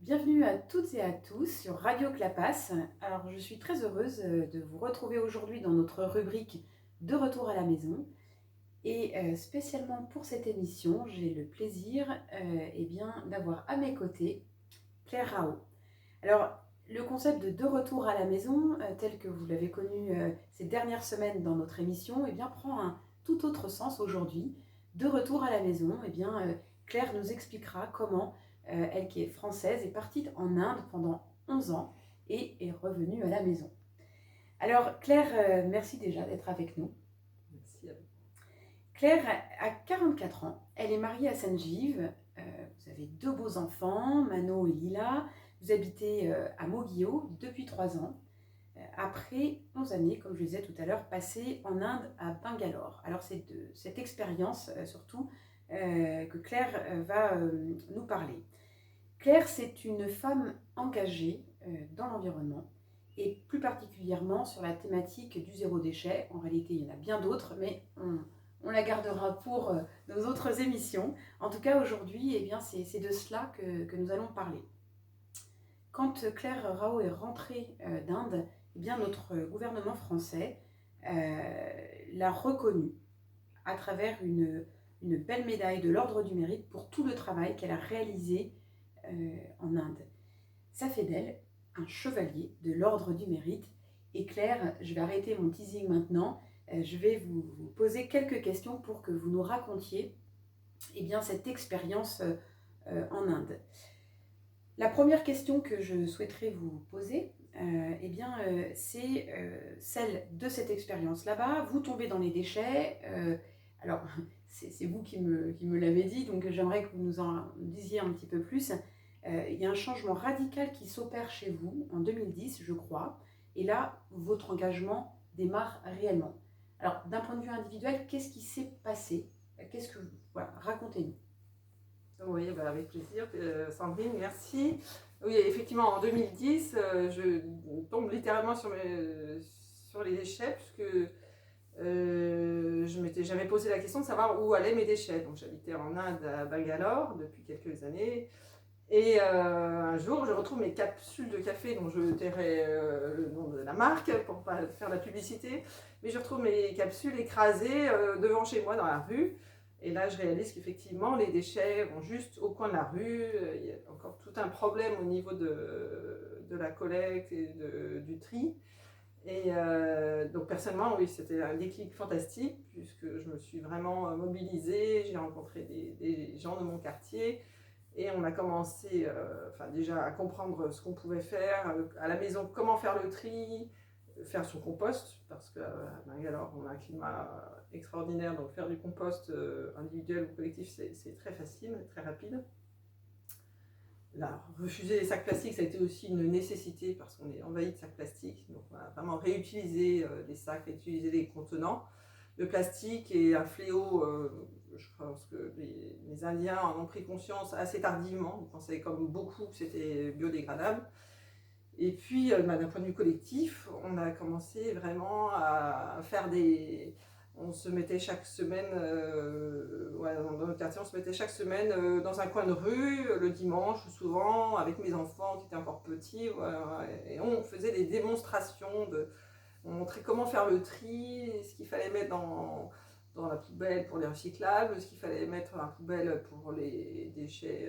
Bienvenue à toutes et à tous sur Radio Clapas. Alors, je suis très heureuse de vous retrouver aujourd'hui dans notre rubrique De retour à la maison. Et spécialement pour cette émission, j'ai le plaisir d'avoir à mes côtés Claire Rao. Alors, le concept de retour à la maison, tel que vous l'avez connu ces dernières semaines dans notre émission, prend un tout autre sens aujourd'hui. De retour à la maison, Claire nous expliquera comment elle, qui est française, est partie en Inde pendant 11 ans et est revenue à la maison. Alors, Claire, merci déjà d'être avec nous. Merci à vous. Claire a 44 ans, elle est mariée à Sanjeev, vous avez deux beaux enfants, Mano et Lila, vous habitez à Mogio depuis 3 ans, après 11 années, comme je le disais tout à l'heure, passées en Inde à Bangalore. Alors c'est de cette expérience surtout que Claire va nous parler. Claire, c'est une femme engagée dans l'environnement et plus particulièrement sur la thématique du zéro déchet. En réalité, il y en a bien d'autres, mais on la gardera pour nos autres émissions. En tout cas, aujourd'hui, c'est de cela que nous allons parler. Quand Claire Rao est rentrée d'Inde, notre gouvernement français l'a reconnue à travers une belle médaille de l'Ordre du Mérite pour tout le travail qu'elle a réalisé en Inde. Ça fait d'elle un chevalier de l'Ordre du Mérite. Et Claire, je vais arrêter mon teasing maintenant. Je vais vous poser quelques questions pour que vous nous racontiez cette expérience en Inde. La première question que je souhaiterais vous poser, c'est celle de cette expérience là-bas. Vous tombez dans les déchets. Alors, c'est vous qui me l'avez dit, donc j'aimerais que vous nous en disiez un petit peu plus. Il y a un changement radical qui s'opère chez vous en 2010, je crois. Et là, votre engagement démarre réellement. Alors, d'un point de vue individuel, qu'est-ce qui s'est passé? Voilà, racontez-nous. Oui, bah avec plaisir. Sandrine, merci. Oui, effectivement, en 2010, je tombe littéralement sur les déchets, puisque je m'étais jamais posé la question de savoir où allaient mes déchets. Donc j'habitais en Inde, à Bangalore, depuis quelques années. Et un jour, je retrouve mes capsules de café, dont je tairai le nom de la marque pour ne pas faire la publicité. Mais je retrouve mes capsules écrasées devant chez moi dans la rue. Et là, je réalise qu'effectivement, les déchets vont juste au coin de la rue. Il y a encore tout un problème au niveau de la collecte et du tri. Et donc personnellement, oui, c'était un déclic fantastique, puisque je me suis vraiment mobilisée. J'ai rencontré des gens de mon quartier. Et on a commencé déjà à comprendre ce qu'on pouvait faire à la maison, comment faire le tri, faire son compost, parce qu'à Bangalore, on a un climat extraordinaire, donc faire du compost individuel ou collectif, c'est très facile, très rapide. Là, refuser les sacs plastiques, ça a été aussi une nécessité, parce qu'on est envahi de sacs plastiques, donc on a vraiment réutilisé les sacs, réutilisé les contenants. Le plastique est un fléau, je pense que les Indiens en ont pris conscience assez tardivement. Ils pensaient comme beaucoup que c'était biodégradable. Et puis, d'un point de vue collectif, on a commencé vraiment à faire des... On se mettait chaque semaine, dans notre quartier, on se mettait chaque semaine dans un coin de rue, le dimanche souvent, avec mes enfants qui étaient encore petits, et on faisait des démonstrations on montrait comment faire le tri, ce qu'il fallait mettre dans la poubelle pour les recyclables, ce qu'il fallait mettre dans la poubelle pour les déchets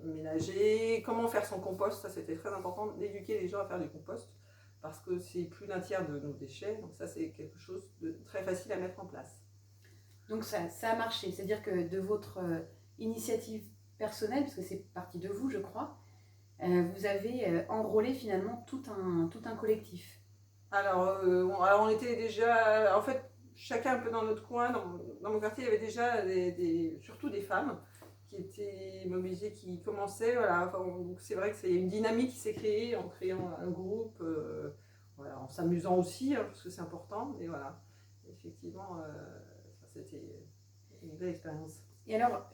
ménagers, comment faire son compost. Ça, c'était très important d'éduquer les gens à faire du compost, parce que c'est plus d'un tiers de nos déchets. Donc ça, c'est quelque chose de très facile à mettre en place. Donc ça a marché, c'est-à-dire que de votre initiative personnelle, parce que c'est parti de vous, je crois, vous avez enrôlé finalement tout un collectif. Alors, on était déjà, en fait, chacun un peu dans notre coin. Dans mon quartier, il y avait déjà surtout des femmes qui étaient mobilisées, qui commençaient. Voilà. Enfin, donc c'est vrai que c'est une dynamique qui s'est créée en créant un groupe, voilà, en s'amusant aussi, hein, parce que c'est important. Mais voilà, effectivement, c'était une belle expérience. Et alors,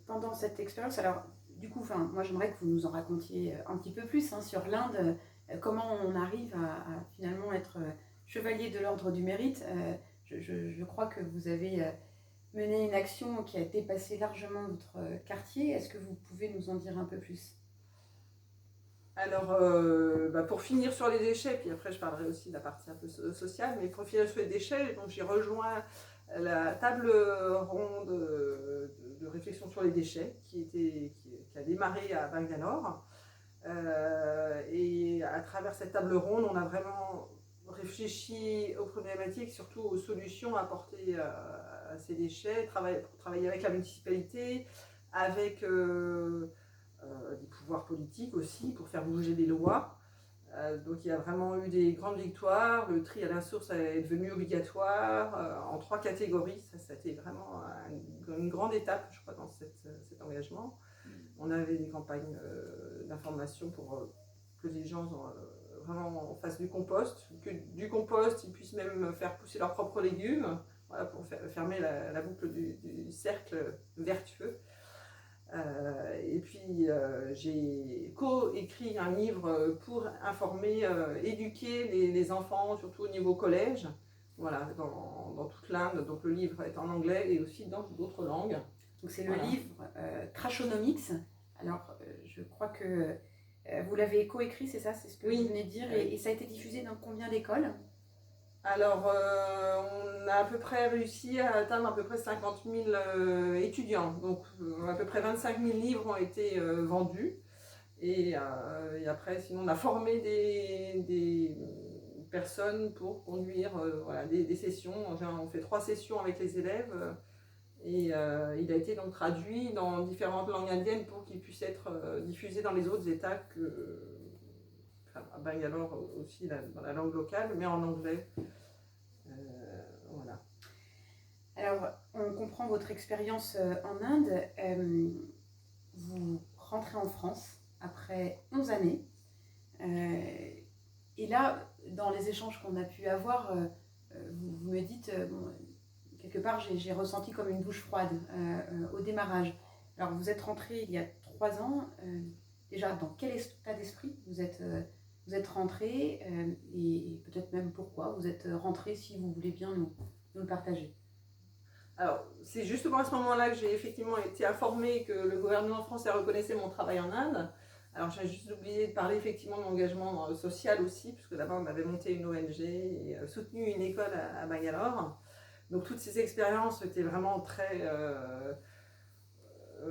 pendant cette expérience, alors du coup, moi j'aimerais que vous nous en racontiez un petit peu plus sur l'Inde, comment on arrive à finalement être chevalier de l'Ordre du Mérite. Je crois que vous avez mené une action qui a dépassé largement votre quartier. Est-ce que vous pouvez nous en dire un peu plus? Alors, pour finir sur les déchets, puis après je parlerai aussi de la partie un peu sociale, mais pour finir sur les déchets, donc j'ai rejoint la table ronde de réflexion sur les déchets qui a démarré à Bangalore. Et à travers cette table ronde, on a vraiment réfléchi aux problématiques, surtout aux solutions à apporter à ces déchets, travailler avec la municipalité, avec des pouvoirs politiques aussi pour faire bouger les lois. Donc il y a vraiment eu des grandes victoires. Le tri à la source est devenu obligatoire en 3 catégories. Ça a été vraiment une grande étape, je crois, dans cet engagement. On avait des campagnes d'information pour que les gens vraiment fassent du compost, que du compost, ils puissent même faire pousser leurs propres légumes, voilà, pour fermer la boucle du cercle vertueux. Et puis j'ai co-écrit un livre pour informer, éduquer les enfants, surtout au niveau collège, voilà, dans toute l'Inde. Donc le livre est en anglais et aussi dans d'autres langues. Donc c'est le livre Trashonomics. Alors je crois que vous l'avez coécrit, c'est ça, c'est ce que vous venez de dire, et ça a été diffusé dans combien d'écoles? Alors, on a à peu près réussi à atteindre à peu près 50 000 étudiants. Donc, à peu près 25 000 livres ont été vendus. Et après, sinon, on a formé des personnes pour conduire voilà, des sessions. On fait 3 sessions avec les élèves. Et il a été donc traduit dans différentes langues indiennes pour qu'il puisse être diffusé dans les autres États à Bangalore aussi, dans la langue locale, mais en anglais. Voilà. Alors, on comprend votre expérience en Inde. Vous rentrez en France après 11 années. Et là, dans les échanges qu'on a pu avoir, vous me dites, bon, quelque part, j'ai ressenti comme une douche froide au démarrage. Alors, vous êtes rentré il y a 3 ans. Déjà, dans quel état d'esprit vous êtes rentré et peut-être même pourquoi vous êtes rentré, si vous voulez bien nous le partager. Alors, c'est justement à ce moment-là que j'ai effectivement été informée que le gouvernement français reconnaissait mon travail en Inde. Alors, j'ai juste oublié de parler effectivement de mon engagement social aussi, puisque d'abord on avait monté une ONG et soutenu une école à Bangalore. Donc, toutes ces expériences étaient vraiment très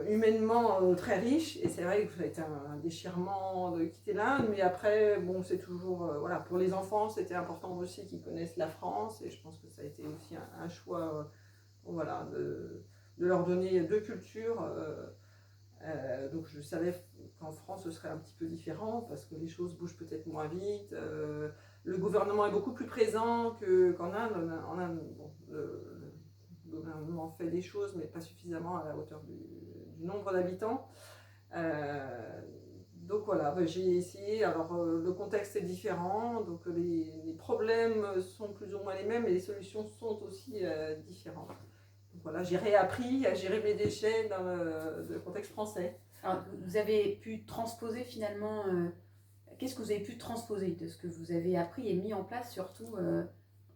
humainement très riches. Et c'est vrai que ça a été un déchirement de quitter l'Inde. Mais après, bon, c'est toujours, voilà, pour les enfants, c'était important aussi qu'ils connaissent la France. Et je pense que ça a été aussi un choix. Voilà, de leur donner 2 cultures. Donc je savais qu'en France ce serait un petit peu différent parce que les choses bougent peut-être moins vite. Le gouvernement est beaucoup plus présent qu'en Inde. En Inde, bon, le gouvernement fait des choses mais pas suffisamment à la hauteur du nombre d'habitants. Donc voilà, j'ai essayé. Alors le contexte est différent, donc les problèmes sont plus ou moins les mêmes et les solutions sont aussi différentes. Voilà, j'ai réappris à gérer mes déchets dans le contexte français. Alors, vous avez pu transposer finalement, qu'est-ce que vous avez pu transposer de ce que vous avez appris et mis en place, surtout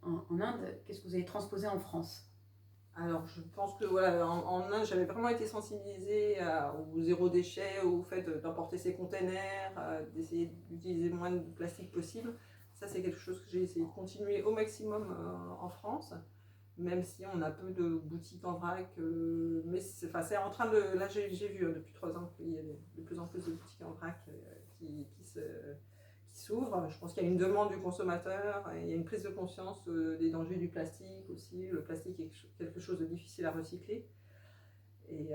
en Inde, qu'est-ce que vous avez transposé en France? Alors, je pense que voilà, en Inde, j'avais vraiment été sensibilisée au zéro déchet, au fait d'emporter ses containers, d'essayer d'utiliser le moins de plastique possible. Ça, c'est quelque chose que j'ai essayé de continuer au maximum en France. Même si on a peu de boutiques en vrac, mais c'est en train de... Là, j'ai vu depuis 3 ans qu'il y a de plus en plus de boutiques en vrac qui s'ouvrent. Je pense qu'il y a une demande du consommateur, et il y a une prise de conscience des dangers du plastique aussi. Le plastique est quelque chose de difficile à recycler. Et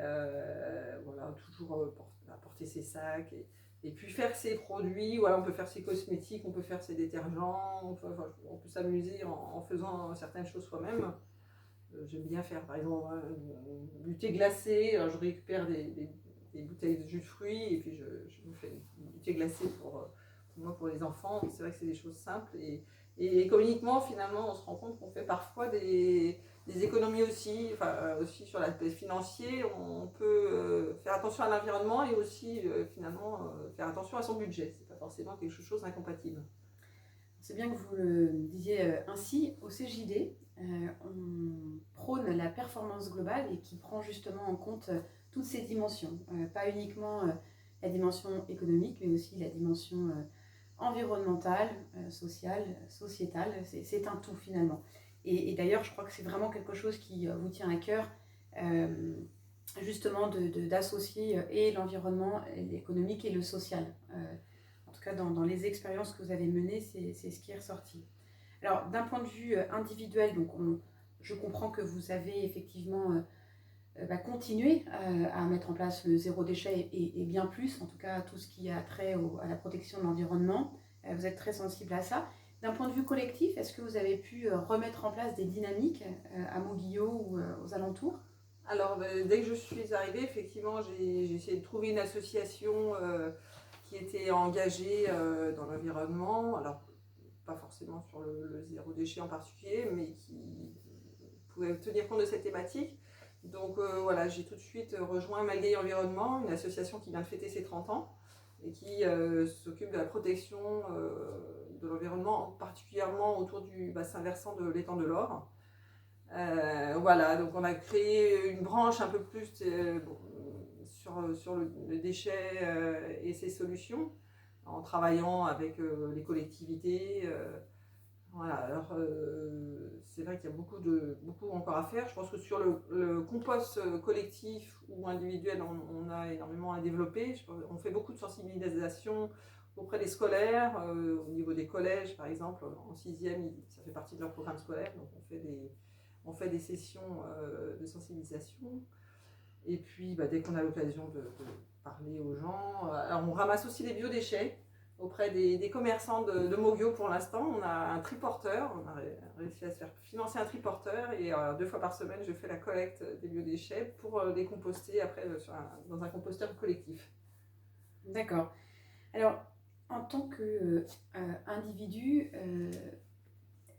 voilà, toujours apporter ses sacs. Et puis faire ses produits, voilà, on peut faire ses cosmétiques, on peut faire ses détergents, on peut s'amuser en faisant certaines choses soi-même. J'aime bien faire par exemple du thé glacé. Alors, je récupère des bouteilles de jus de fruits et puis je me fais du thé glacé pour les enfants. C'est vrai que c'est des choses simples et économiquement finalement on se rend compte qu'on fait parfois des économies aussi, aussi sur l'aspect financier. On peut faire attention à l'environnement et aussi finalement faire attention à son budget. C'est pas forcément quelque chose d'incompatible. C'est bien que vous le disiez ainsi. Au CJD, on prône la performance globale et qui prend justement en compte toutes ces dimensions. Pas uniquement la dimension économique, mais aussi la dimension environnementale, sociale, sociétale. C'est un tout finalement. Et d'ailleurs, je crois que c'est vraiment quelque chose qui vous tient à cœur, justement d'associer et l'environnement, l'économique et le social. En tout cas, dans les expériences que vous avez menées, c'est ce qui est ressorti. Alors, d'un point de vue individuel, donc je comprends que vous avez effectivement continué à mettre en place le zéro déchet et bien plus, en tout cas tout ce qui a trait à la protection de l'environnement. Vous êtes très sensible à ça. D'un point de vue collectif, est-ce que vous avez pu remettre en place des dynamiques à Moguillot ou aux alentours? Alors, dès que je suis arrivée, effectivement, j'ai essayé de trouver une association qui était engagée dans l'environnement. Alors, pas forcément sur le zéro déchet en particulier, mais qui pouvait tenir compte de cette thématique. Donc voilà, j'ai tout de suite rejoint Malgaie Environnement, une association qui vient de fêter ses 30 ans et qui s'occupe de la protection de l'environnement, particulièrement autour du bassin versant de l'étang de l'Or. Voilà, donc on a créé une branche un peu plus sur le déchet et ses solutions, en travaillant avec les collectivités. Voilà, alors c'est vrai qu'il y a beaucoup encore à faire. Je pense que sur le compost collectif ou individuel, on a énormément à développer. On fait beaucoup de sensibilisation auprès des scolaires, au niveau des collèges par exemple. En 6e, ça fait partie de leur programme scolaire, donc on fait des sessions de sensibilisation. Et puis dès qu'on a l'occasion de parler aux gens, alors on ramasse aussi des biodéchets auprès des commerçants de Moguio pour l'instant. On a un triporteur, on a réussi à se faire financer un triporteur et 2 fois par semaine je fais la collecte des biodéchets pour les composter après dans un composteur collectif. D'accord. Alors, en tant qu'individu,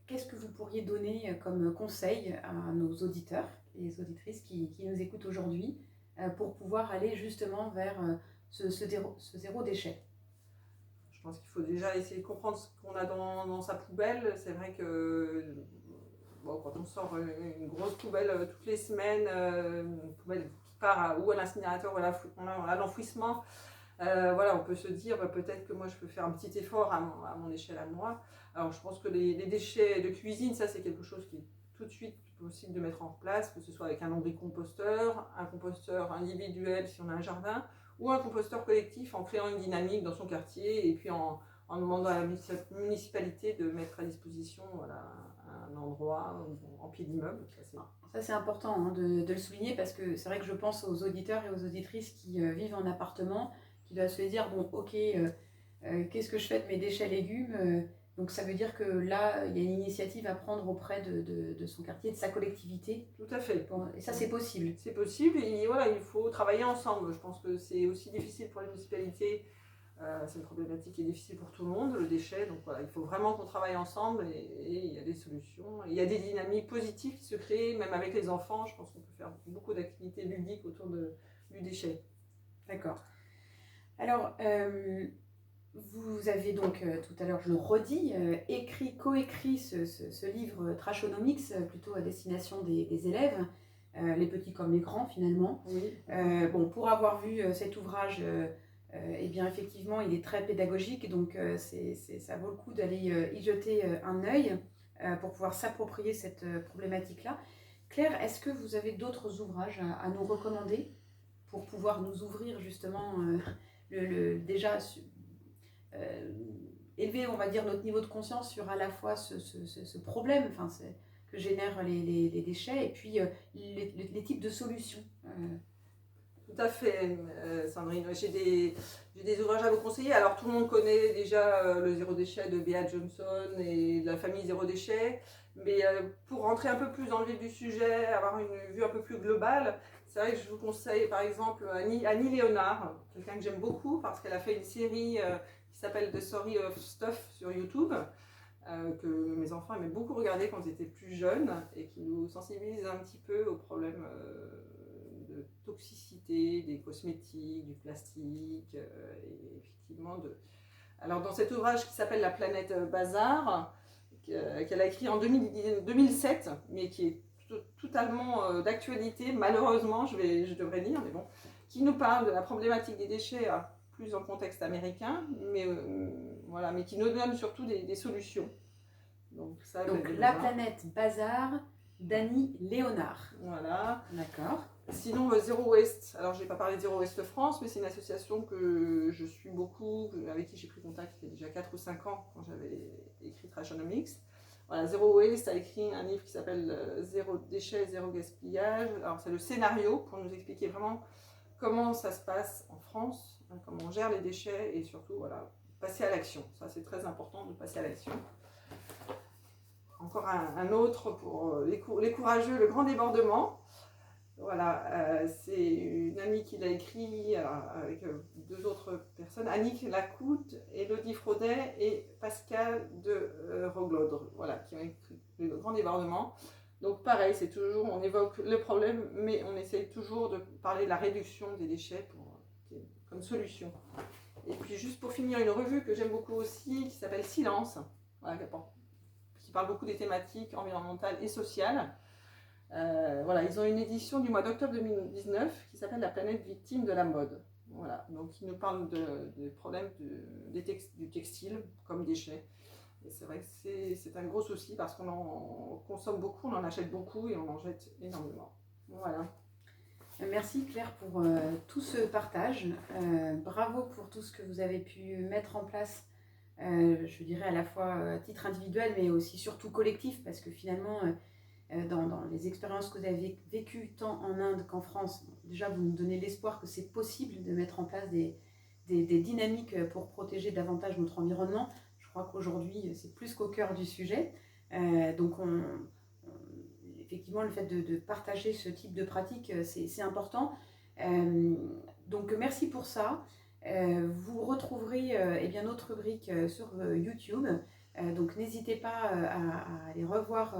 qu'est-ce que vous pourriez donner comme conseil à nos auditeurs et auditrices qui nous écoutent aujourd'hui pour pouvoir aller justement vers ce zéro déchet? Je pense qu'il faut déjà essayer de comprendre ce qu'on a dans sa poubelle. C'est vrai que quand on sort une grosse poubelle toutes les semaines, une poubelle qui part ou à l'incinérateur ou à l'enfouissement, voilà, on peut se dire peut-être que moi je peux faire un petit effort à mon échelle à moi. Alors je pense que les déchets de cuisine, ça c'est quelque chose qui est tout de suite possible de mettre en place, que ce soit avec un lombricomposteur, un composteur individuel si on a un jardin, ou un composteur collectif en créant une dynamique dans son quartier et puis en demandant à la municipalité de mettre à disposition un endroit en pied d'immeuble. Ça c'est important hein, de le souligner parce que c'est vrai que je pense aux auditeurs et aux auditrices qui vivent en appartement, qui doivent se dire bon ok, qu'est-ce que je fais de mes déchets légumes donc ça veut dire que là, il y a une initiative à prendre auprès de son quartier, de sa collectivité. Tout à fait. Et ça, c'est possible. C'est possible et voilà, il faut travailler ensemble. Je pense que c'est aussi difficile pour les municipalités. C'est une problématique qui est difficile pour tout le monde, le déchet. Donc voilà, il faut vraiment qu'on travaille ensemble et il y a des solutions. Il y a des dynamiques positives qui se créent, même avec les enfants. Je pense qu'on peut faire beaucoup d'activités ludiques autour du déchet. D'accord. Alors, vous avez donc, tout à l'heure, je le redis, coécrit ce livre Trashonomics, plutôt à destination des élèves, les petits comme les grands finalement. Oui. Pour avoir vu cet ouvrage, eh bien effectivement, il est très pédagogique, donc ça vaut le coup d'aller y jeter un œil pour pouvoir s'approprier cette problématique-là. Claire, est-ce que vous avez d'autres ouvrages à nous recommander pour pouvoir nous ouvrir justement déjà élever, on va dire, notre niveau de conscience sur à la fois ce problème que génèrent les déchets et puis les types de solutions. Tout à fait, Sandrine. J'ai des ouvrages à vous conseiller. Alors, tout le monde connaît déjà le zéro déchet de Bea Johnson et la famille zéro déchet. Mais pour rentrer un peu plus dans le vif du sujet, avoir une vue un peu plus globale, c'est vrai que je vous conseille par exemple Annie Léonard, quelqu'un que j'aime beaucoup parce qu'elle a fait une série qui s'appelle The Story of Stuff sur YouTube, que mes enfants aimaient beaucoup regarder quand ils étaient plus jeunes et qui nous sensibilise un petit peu aux problèmes de toxicité des cosmétiques, du plastique, et effectivement Alors dans cet ouvrage qui s'appelle La planète Bazar, qu'elle a écrit en 2007, mais qui est totalement d'actualité, malheureusement, je devrais lire, mais bon, qui nous parle de la problématique des déchets plus dans le contexte américain, mais, voilà, mais qui nous donne surtout des solutions. Donc, La planète Bazar d'Annie Léonard. Voilà. D'accord. Sinon, Zero Waste, alors je n'ai pas parlé de Zero Waste France, mais c'est une association que je suis beaucoup, avec qui j'ai pris contact il y a déjà 4 ou 5 ans, quand j'avais écrit Trashonomics. Voilà, Zero Waste a écrit un livre qui s'appelle Zéro déchet, zéro gaspillage. Alors c'est le scénario pour nous expliquer vraiment comment ça se passe en France, hein, comment on gère les déchets et surtout, voilà, passer à l'action. Ça, c'est très important de passer à l'action. Encore un autre pour les courageux, le grand débordement. Voilà, c'est une amie qui l'a écrit avec 2 autres personnes, Annick Lacoute, Elodie Fraudet et Pascal de Roglodre, voilà, qui ont écrit le grand débordement. Donc pareil, c'est toujours, on évoque le problème, mais on essaye toujours de parler de la réduction des déchets comme solution. Et puis juste pour finir, une revue que j'aime beaucoup aussi, qui s'appelle Silence, voilà, qui parle beaucoup des thématiques environnementales et sociales. Voilà, ils ont une édition du mois d'octobre 2019 qui s'appelle La planète victime de la mode. Voilà, donc ils nous parlent des problèmes du textile comme déchets. Et c'est vrai que c'est un gros souci parce qu'on en consomme beaucoup, on en achète beaucoup et on en jette énormément. Voilà. Merci Claire pour tout ce partage. Bravo pour tout ce que vous avez pu mettre en place, je dirais à la fois à titre individuel mais aussi surtout collectif, parce que finalement dans les expériences que vous avez vécues tant en Inde qu'en France, déjà vous nous donnez l'espoir que c'est possible de mettre en place des dynamiques pour protéger davantage notre environnement. Je crois qu'aujourd'hui c'est plus qu'au cœur du sujet. Donc effectivement le fait de partager ce type de pratique c'est important. Donc merci pour ça. Vous retrouverez eh bien, notre rubrique sur YouTube. Donc n'hésitez pas à aller revoir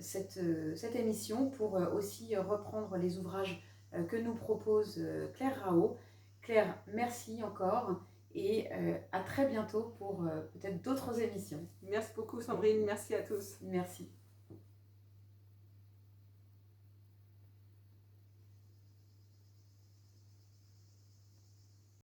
cette émission pour aussi reprendre les ouvrages que nous propose Claire Rao. Claire, merci encore et à très bientôt pour peut-être d'autres émissions. Merci beaucoup Sandrine, merci à tous. Merci.